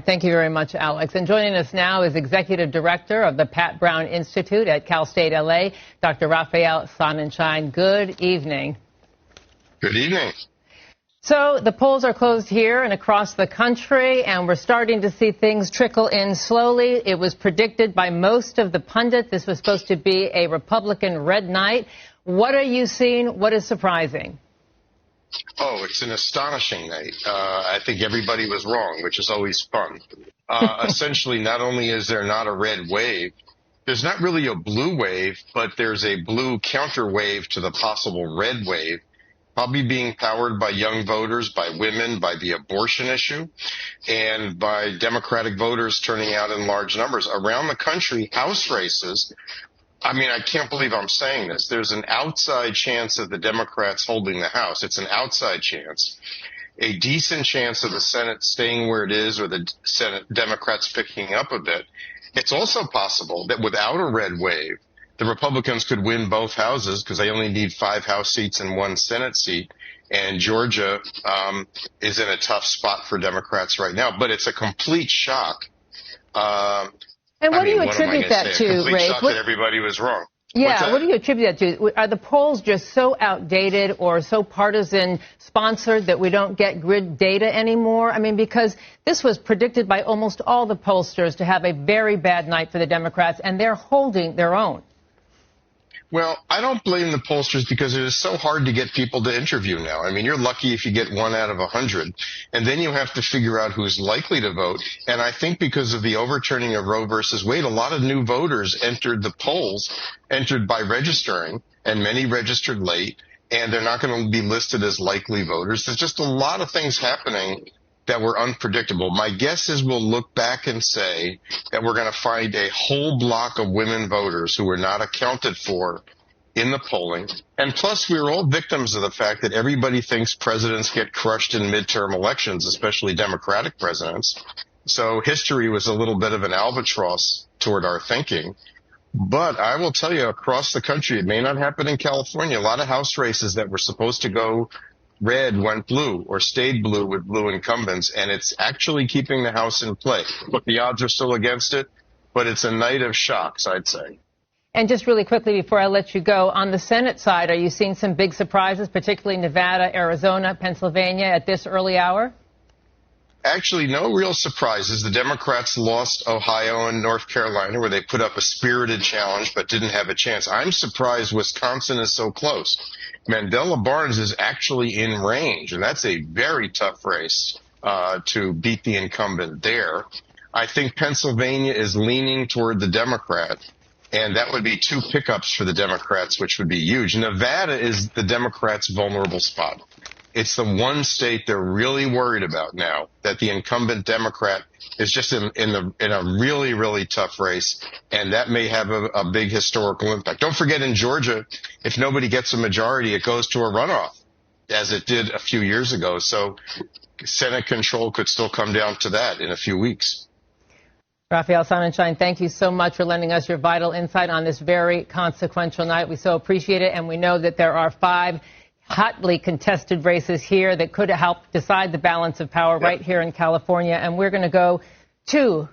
Thank you very much, Alex. And joining us now is Executive Director of the Pat Brown Institute at Cal State LA, Dr. Raphael Sonnenschein. Good evening. Good evening. So the polls are closed here and across the country, and we're starting to see things trickle in slowly. It was predicted by most of the pundits this was supposed to be a Republican red night. What are you seeing? What is surprising? Oh, it's an astonishing night. I think everybody was wrong, which is always fun. Essentially, not only is there not a red wave, there's not really a blue wave, but there's a blue counter wave to the possible red wave, probably being powered by young voters, by women, by the abortion issue, and by Democratic voters turning out in large numbers. Around the country, House races, I mean, I can't believe I'm saying this. There's an outside chance of the Democrats holding the House. It's an outside chance. A decent chance of the Senate staying where it is or the Senate Democrats picking up a bit. It's also possible that without a red wave, the Republicans could win both houses because they only need 5 House seats and 1 Senate seat. And Georgia is in a tough spot for Democrats right now. But it's a complete shock. And what do you attribute that to, Ray? That everybody was wrong. Yeah, what do you attribute that to? Are the polls just so outdated or so partisan sponsored that we don't get grid data anymore? I mean, because this was predicted by almost all the pollsters to have a very bad night for the Democrats, and they're holding their own. Well, I don't blame the pollsters because it is so hard to get people to interview now. I mean, you're lucky if you get 1 out of 100, and then you have to figure out who's likely to vote. And I think because of the overturning of Roe versus Wade, a lot of new voters entered the polls, entered by registering, and many registered late, and they're not going to be listed as likely voters. There's just a lot of things happening that were unpredictable. My guess is we'll look back and say that we're going to find a whole block of women voters who were not accounted for in the polling. And plus, we were all victims of the fact that everybody thinks presidents get crushed in midterm elections, especially Democratic presidents. So history was a little bit of an albatross toward our thinking. But I will tell you, across the country, it may not happen in California. A lot of House races that were supposed to go red went blue or stayed blue with blue incumbents, and it's actually keeping the House in play. Look, the odds are still against it, but it's a night of shocks, I'd say. And just really quickly before I let you go, on the Senate side, are you seeing some big surprises, particularly Nevada, Arizona, Pennsylvania at this early hour? Actually, no real surprises. The Democrats lost Ohio and North Carolina, where they put up a spirited challenge but didn't have a chance. I'm surprised Wisconsin is so close. Mandela Barnes is actually in range, and that's a very tough race to beat the incumbent there. I think Pennsylvania is leaning toward the Democrat, and that would be 2 pickups for the Democrats, which would be huge. Nevada is the Democrats' vulnerable spot. It's the one state they're really worried about now, that the incumbent Democrat is just in a really, really tough race, and that may have a big historical impact. Don't forget, in Georgia, if nobody gets a majority, it goes to a runoff, as it did a few years ago. So Senate control could still come down to that in a few weeks. Raphael Sonnenschein, thank you so much for lending us your vital insight on this very consequential night. We so appreciate it, and we know that there are 5 hotly contested races here that could help decide the balance of power right here in California. And we're going to go to